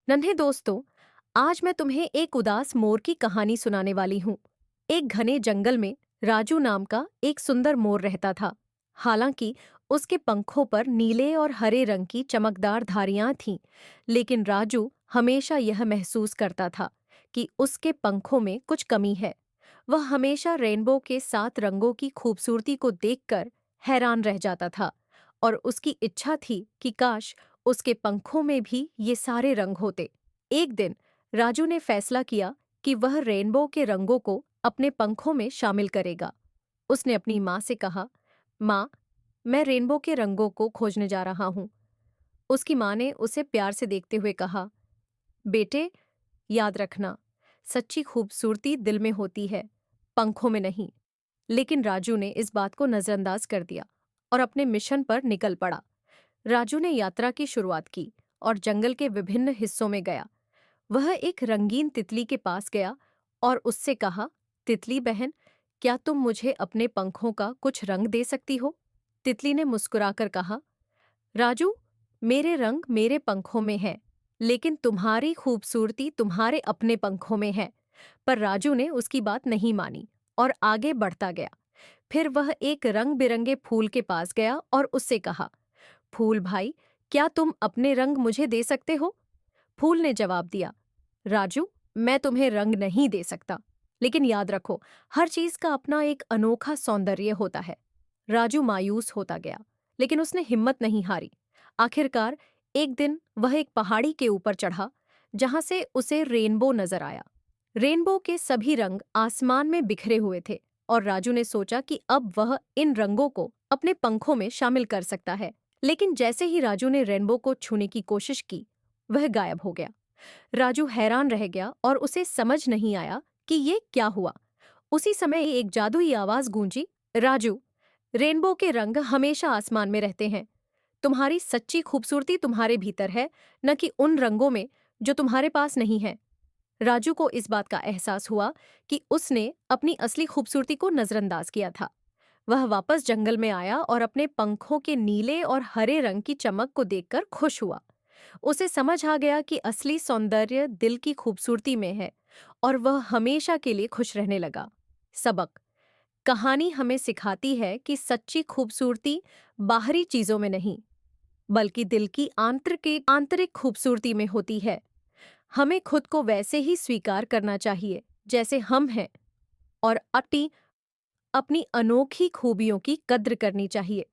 नन्हे दोस्तों, आज मैं तुम्हें एक उदास मोर की कहानी सुनाने वाली हूँ। एक घने जंगल में राजू नाम का एक सुंदर मोर रहता था। हालांकि उसके पंखों पर नीले और हरे रंग की चमकदार धारियां थीं, लेकिन राजू हमेशा यह महसूस करता था कि उसके पंखों में कुछ कमी है। वह हमेशा रेनबो के 7 रंगों की खूबसूरती को देखकर हैरान रह जाता था और उसकी इच्छा थी कि काश उसके पंखों में भी ये सारे रंग होते। एक दिन राजू ने फैसला किया कि वह रेनबो के रंगों को अपने पंखों में शामिल करेगा। उसने अपनी माँ से कहा, माँ, मैं रेनबो के रंगों को खोजने जा रहा हूँ। उसकी माँ ने उसे प्यार से देखते हुए कहा, बेटे, याद रखना, सच्ची खूबसूरती दिल में होती है, पंखों में नहीं। लेकिन राजू ने इस बात को नजरअंदाज कर दिया और अपने मिशन पर निकल पड़ा। राजू ने यात्रा की शुरुआत की और जंगल के विभिन्न हिस्सों में गया। वह एक रंगीन तितली के पास गया और उससे कहा, तितली बहन, क्या तुम मुझे अपने पंखों का कुछ रंग दे सकती हो? तितली ने मुस्कुराकर कहा, राजू, मेरे रंग मेरे पंखों में हैं, लेकिन तुम्हारी खूबसूरती तुम्हारे अपने पंखों में है। पर राजू ने उसकी बात नहीं मानी और आगे बढ़ता गया। फिर वह एक रंग बिरंगे फूल के पास गया और उससे कहा, फूल भाई, क्या तुम अपने रंग मुझे दे सकते हो? फूल ने जवाब दिया, राजू, मैं तुम्हें रंग नहीं दे सकता, लेकिन याद रखो, हर चीज का अपना एक अनोखा सौंदर्य होता है। राजू मायूस होता गया, लेकिन उसने हिम्मत नहीं हारी। आखिरकार एक दिन वह एक पहाड़ी के ऊपर चढ़ा, जहां से उसे रेनबो नजर आया। रेनबो के सभी रंग आसमान में बिखरे हुए थे और राजू ने सोचा कि अब वह इन रंगों को अपने पंखों में शामिल कर सकता है। लेकिन जैसे ही राजू ने रेनबो को छूने की कोशिश की, वह गायब हो गया। राजू हैरान रह गया और उसे समझ नहीं आया कि ये क्या हुआ। उसी समय एक जादुई आवाज गूंजी, राजू, रेनबो के रंग हमेशा आसमान में रहते हैं। तुम्हारी सच्ची खूबसूरती तुम्हारे भीतर है, न कि उन रंगों में जो तुम्हारे पास नहीं है। राजू को इस बात का एहसास हुआ कि उसने अपनी असली खूबसूरती को नजरअंदाज किया था। वह वापस जंगल में आया और अपने पंखों के नीले और हरे रंग की चमक को देखकर खुश हुआ। उसे समझ आ गया कि असली सौंदर्य दिल की खूबसूरती में है और वह हमेशा के लिए खुश रहने लगा। सबक: कहानी हमें सिखाती है कि सच्ची खूबसूरती बाहरी चीजों में नहीं, बल्कि दिल की आंतरिक खूबसूरती में होती है। हमें खुद को वैसे ही स्वीकार करना चाहिए जैसे हम हैं और अपनी अपनी अनोखी खूबियों की कद्र करनी चाहिए।